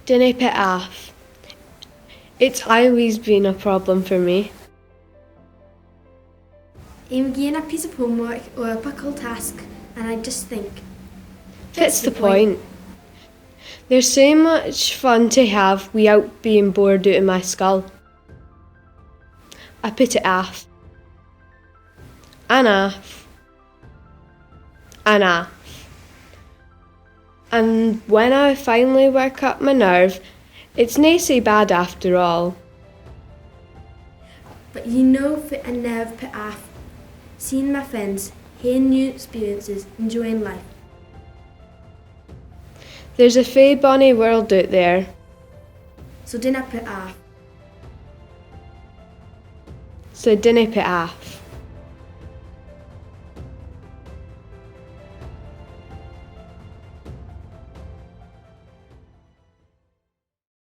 Dinna put off. It's always been a problem for me. I'm given a piece of homework or a difficult task and I just think, Fits the point. There's so much fun to have without being bored out of my skull. I put it off. And off. And off. And when I finally work up my nerve, it's not so bad after all. But you know for a nerve put off, seeing my friends, hearing new experiences, enjoying life. There's a fae bonny world out there. So dinna put off. So dinna put off.